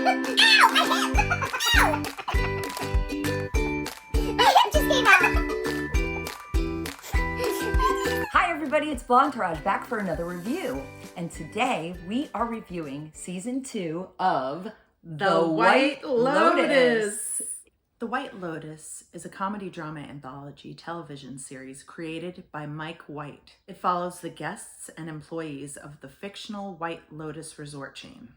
Hi everybody, it's Blondetourage back for another review. And today we are reviewing season 2 of The White Lotus. The White Lotus is a comedy drama anthology television series created by Mike White. It follows the guests and employees of the fictional White Lotus resort chain.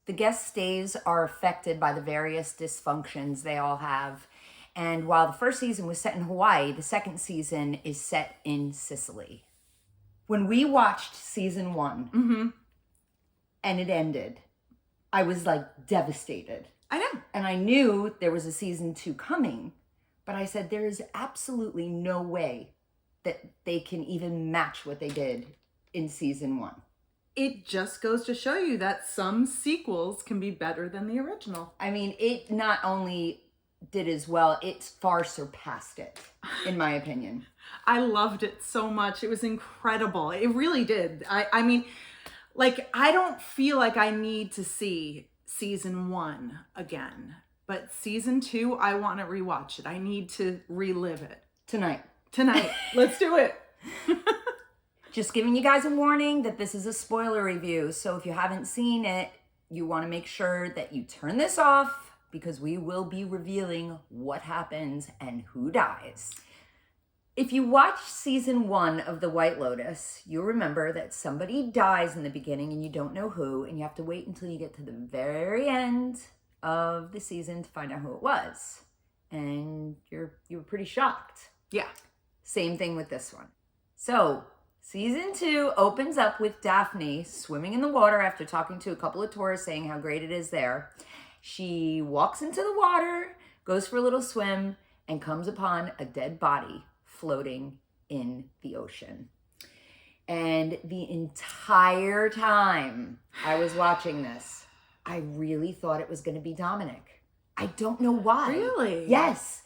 The guest stays are affected by the various dysfunctions they all have. And while the first season was set in Hawaii, the second season is set in Sicily. When we watched season 1 and it ended, I was like devastated. I know. And I knew there was a season 2 coming, but I said there is absolutely no way that they can even match what they did in season 1. It just goes to show you that some sequels can be better than the original. I mean, it not only did as well, it far surpassed it, in my opinion. I loved it so much. It was incredible. It really did. I mean, like, I don't feel like I need to see season 1 again, but season 2, I want to rewatch it. I need to relive it. Tonight. Let's do it. Just giving you guys a warning that this is a spoiler review. So if you haven't seen it, you want to make sure that you turn this off because we will be revealing what happens and who dies. If you watch season 1 of The White Lotus, you'll remember that somebody dies in the beginning and you don't know who, and you have to wait until you get to the very end of the season to find out who it was. And you were pretty shocked. Yeah. Same thing with this one. So, season 2 opens up with Daphne swimming in the water after talking to a couple of tourists saying how great it is there. She walks into the water, goes for a little swim, and comes upon a dead body floating in the ocean. And the entire time I was watching this, I really thought it was going to be Dominic. I don't know why. Really? Yes.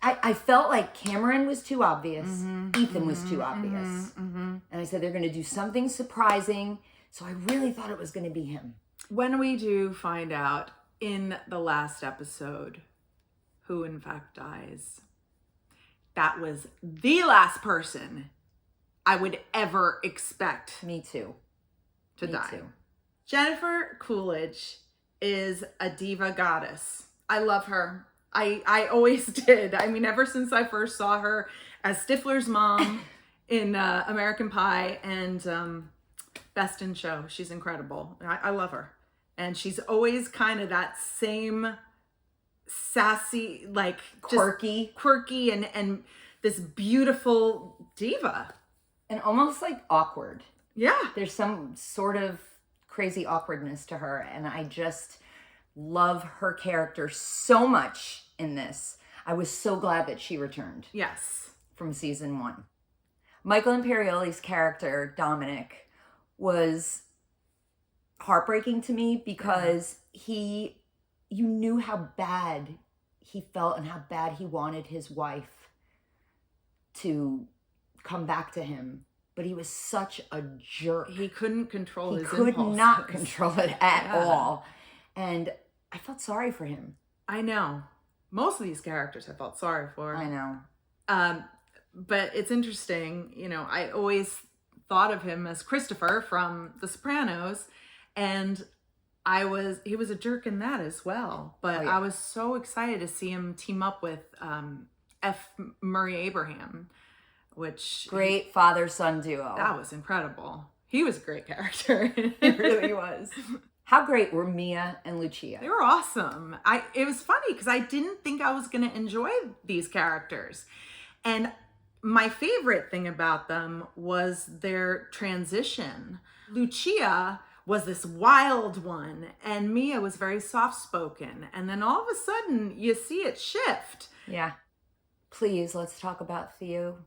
I felt like Cameron was too obvious. Ethan was too obvious. And I said, they're going to do something surprising. So I really thought it was going to be him. When we do find out in the last episode who in fact dies, that was the last person I would ever expect Me too. to Me die. too. Jennifer Coolidge is a diva goddess. I love her. I always did. I mean, ever since I first saw her as Stifler's mom in American Pie and Best in Show. She's incredible. I love her. And she's always kind of that same sassy, like Quirky and this beautiful diva. and almost like awkward. Yeah. There's some sort of crazy awkwardness to her, and I just love her character so much in this. I was so glad that she returned Yes. from season 1. Michael Imperioli's character, Dominic, was heartbreaking to me because you knew how bad he felt and how bad he wanted his wife to come back to him. But he was such a jerk. He couldn't control his He could impulses. not control it at all. And I felt sorry for him. I know. Most of these characters I felt sorry for. I know. But it's interesting, you know, I always thought of him as Christopher from The Sopranos, and he was a jerk in that as well. But I was so excited to see him team up with F. Murray Abraham, which Great father-son duo. that was incredible. He was a great character. He really was. How great were Mia and Lucia? They were awesome. It was funny because I didn't think I was going to enjoy these characters. And my favorite thing about them was their transition. Lucia was this wild one, and Mia was very soft-spoken. And then all of a sudden, you see it shift. Yeah. Please, let's talk about Theo.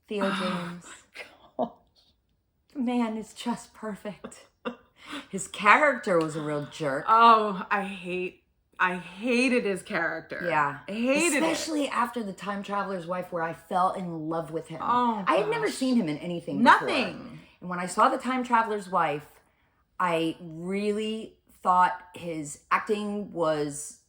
Theo James. Oh my gosh. The man is just perfect. His character was a real jerk. Oh, I hated his character. Yeah. I hated it. Especially after The Time Traveler's Wife, where I fell in love with him. Oh, I had never gosh. seen him in anything before. Nothing. And when I saw The Time Traveler's Wife, I really thought his acting was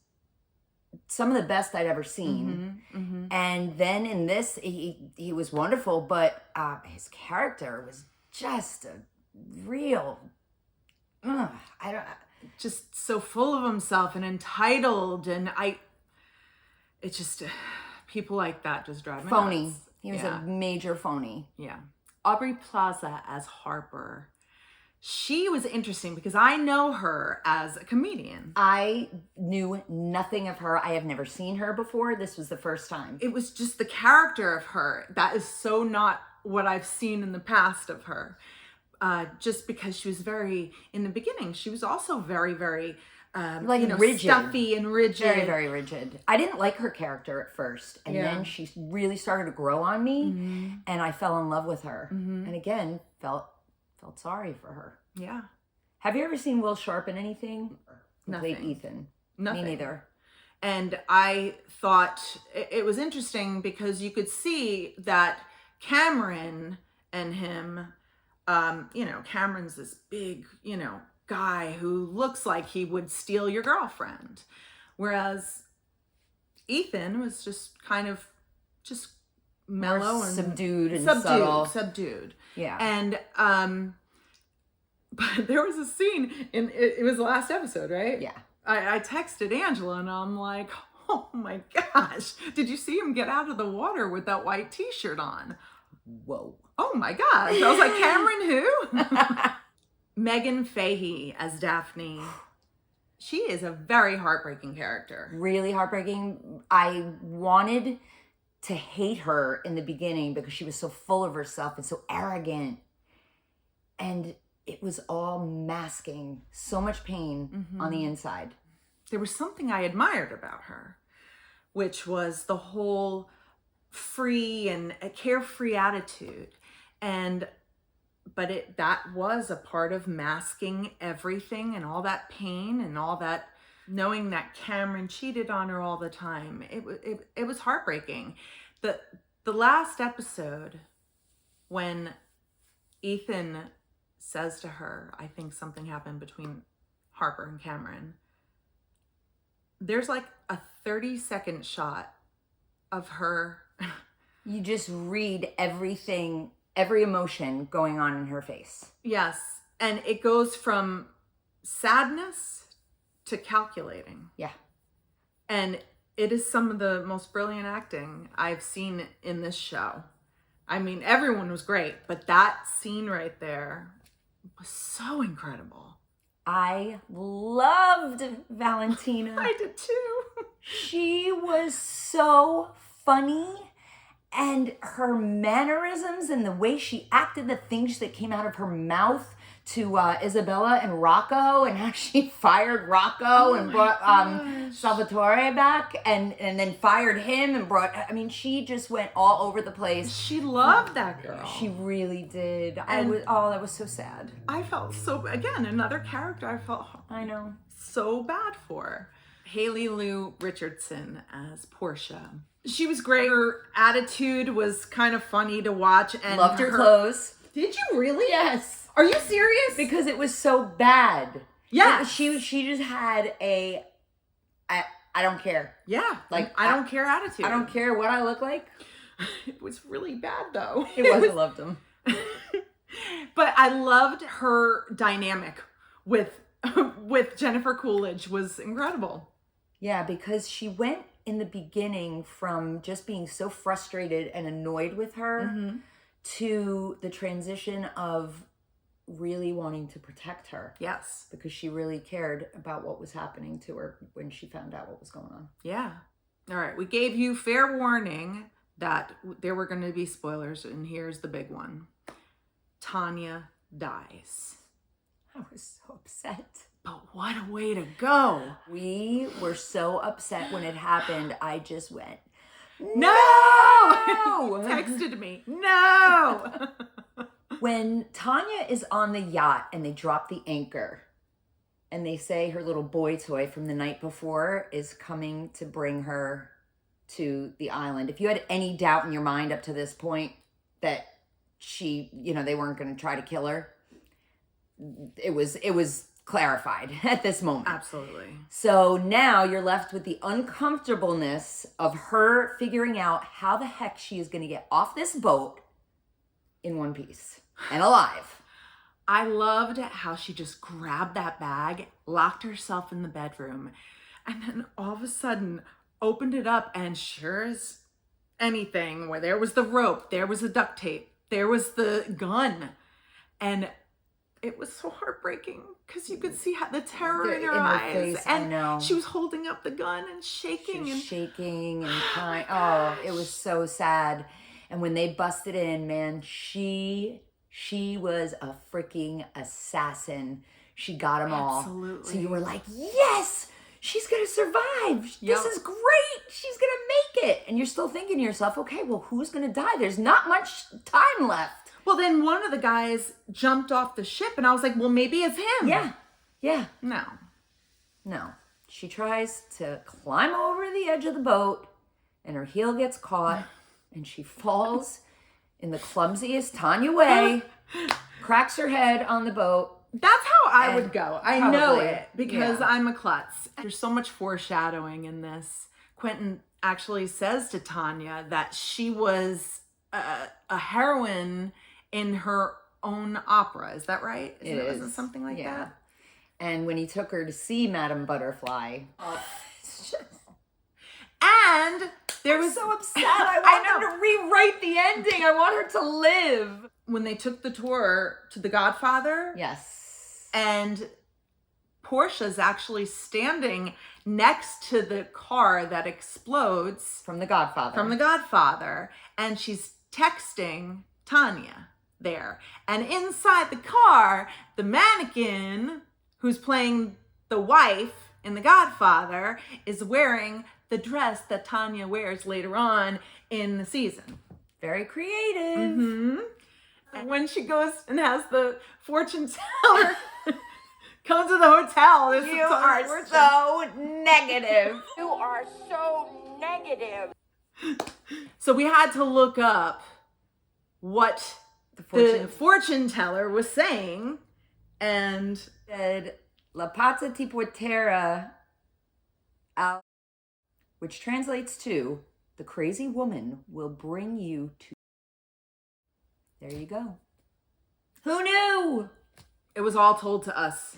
some of the best I'd ever seen. And then in this, he was wonderful, but his character was just a real, I don't, just so full of himself and entitled, and it's just people like that just drive me phony. nuts. He was a major phony. Yeah. Aubrey Plaza as Harper. She was interesting because I know her as a comedian. I knew nothing of her. I have never seen her before. This was the first time. It was just the character of her. That is so not what I've seen in the past of her. Just because she was in the beginning, she was also very, very, rigid. stuffy and rigid. Very, very rigid. I didn't like her character at first. And then she really started to grow on me. And I fell in love with her. And again, felt sorry for her. Yeah. Have you ever seen Will Sharp in anything? Nothing. Played Ethan. Nothing. Me neither. And I thought it was interesting because you could see that Cameron and him, Cameron's this big, guy who looks like he would steal your girlfriend. Whereas Ethan was just kind of just mellow More and subdued and subtle. Subdued. Yeah. And but there was a scene it was the last episode, right? Yeah. I texted Angela and I'm like, oh my gosh, did you see him get out of the water with that white t-shirt on? Whoa. Oh my gosh. I was like, Cameron who? Megan Fahey as Daphne. She is a very heartbreaking character. Really heartbreaking. I wanted to hate her in the beginning because she was so full of herself and so arrogant. And it was all masking so much pain on the inside. There was something I admired about her, which was the whole free and a carefree attitude. But that was a part of masking everything and all that pain and all that, knowing that Cameron cheated on her all the time. It was heartbreaking. The last episode, when Ethan says to her, I think something happened between Harper and Cameron, there's like a 30-second shot of her. You just read everything, every emotion going on in her face. Yes. And it goes from sadness to calculating. Yeah. And it is some of the most brilliant acting I've seen in this show. I mean, everyone was great, but that scene right there was so incredible. I loved Valentina. I did too. She was so funny. And her mannerisms and the way she acted, the things that came out of her mouth to Isabella and Rocco, and how she fired Rocco and brought Salvatore back, and then fired him and brought, she just went all over the place. She loved that girl. She really did. And that was so sad. I felt again, another character I felt I know. so bad for. Haley Lou Richardson as Portia. She was great. Her attitude was kind of funny to watch. And loved her clothes. Did you really? Yes. Are you serious? Because it was so bad. Yeah. She just had I don't care. Yeah. Like, I don't care attitude. I don't care what I look like. It was really bad though. It was. I loved him. But I loved her dynamic with Jennifer Coolidge was incredible. Yeah, because she went in the beginning from just being so frustrated and annoyed with her to the transition of really wanting to protect her. Yes. Because she really cared about what was happening to her when she found out what was going on. Yeah. All right. We gave you fair warning that there were going to be spoilers, and here's the big one. Tanya dies. I was so upset. But what a way to go. We were so upset when it happened. I just went, no! You texted me, no! When Tanya is on the yacht and they drop the anchor and they say her little boy toy from the night before is coming to bring her to the island. If you had any doubt in your mind up to this point that they weren't going to try to kill her, it was clarified at this moment. Absolutely. So now you're left with the uncomfortableness of her figuring out how the heck she is going to get off this boat in one piece and alive. I loved how she just grabbed that bag, locked herself in the bedroom, and then all of a sudden opened it up, and sure as anything, where there was the rope, there was the duct tape, there was the gun, and it was so heartbreaking because you could see how the terror in her eyes, face, and I know. she was holding up the gun and shaking, Shaking and crying. Oh, it was so sad. And when they busted in, man, she was a freaking assassin. She got them all. Absolutely. So you were like, yes, she's gonna survive. Yep. This is great. She's gonna make it. And you're still thinking to yourself, okay, well, who's gonna die? There's not much time left. Well, then one of the guys jumped off the ship, and I was like, well, maybe it's him. Yeah. No. She tries to climb over the edge of the boat, and her heel gets caught, and she falls in the clumsiest Tanya way, cracks her head on the boat. That's how I would go. I know probably, it because yeah. I'm a klutz. There's so much foreshadowing in this. Quentin actually says to Tanya that she was a heroine in her own opera. Is that right? Isn't it something like that? And when he took her to see Madame Butterfly, it's just... And there was so upset. I want them to rewrite the ending. I want her to live. When they took the tour to The Godfather. Yes. And Portia's actually standing next to the car that explodes. From The Godfather. And she's texting Tanya there. And inside the car, the mannequin who's playing the wife in The Godfather is wearing the dress that Tanya wears later on in the season. Very creative. Mm-hmm. And when she goes and has the fortune teller come to the hotel, You are so negative. You are so negative. So we had to look up what the fortune teller was saying, and said La pazza ti porterà al, which translates to the crazy woman will bring you to. There you go. Who knew? it was all told to us.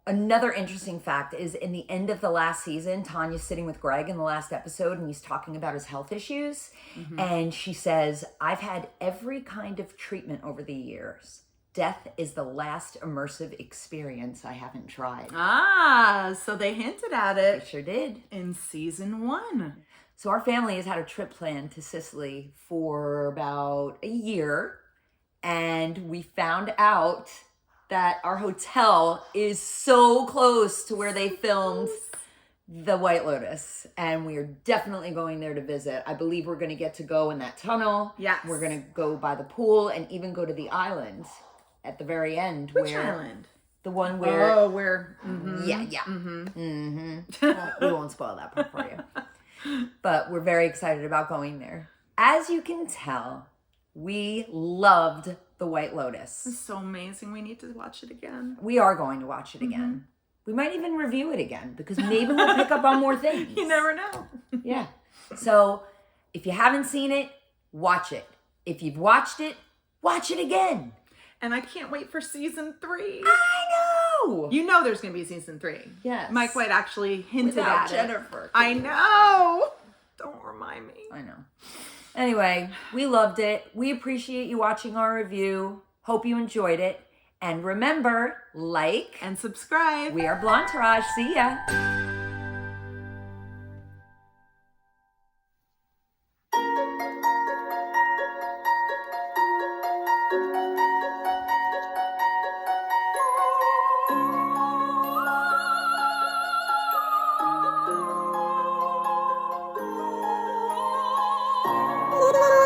Another interesting fact is in the end of the last season, Tanya's sitting with Greg in the last episode and he's talking about his health issues. Mm-hmm. And she says, I've had every kind of treatment over the years. Death is the last immersive experience I haven't tried. Ah, so they hinted at it. They sure did. In season 1. So our family has had a trip planned to Sicily for about a year. And we found out that our hotel is so close to where they filmed the White Lotus. And we are definitely going there to visit. I believe we're going to get to go in that tunnel. Yes. We're going to go by the pool and even go to the island at the very end. Which island? The one where... Oh, where... Mm-hmm. Yeah. Mm-hmm. Mm-hmm. We won't spoil that part for you. But we're very excited about going there. As you can tell, we loved the White Lotus. It's so amazing. We need to watch it again. We are going to watch it again. Mm-hmm. We might even review it again because maybe we'll pick up on more things. You never know. Yeah. So if you haven't seen it, watch it. If you've watched it, watch it again. And I can't wait for season 3. I know. You know there's going to be season 3. Yes. Mike White actually hinted Without at Jennifer. it. I know. Don't remind me. I know. Anyway, we loved it. We appreciate you watching our review. Hope you enjoyed it. And remember, like and subscribe. We are Blondetourage. See ya. Little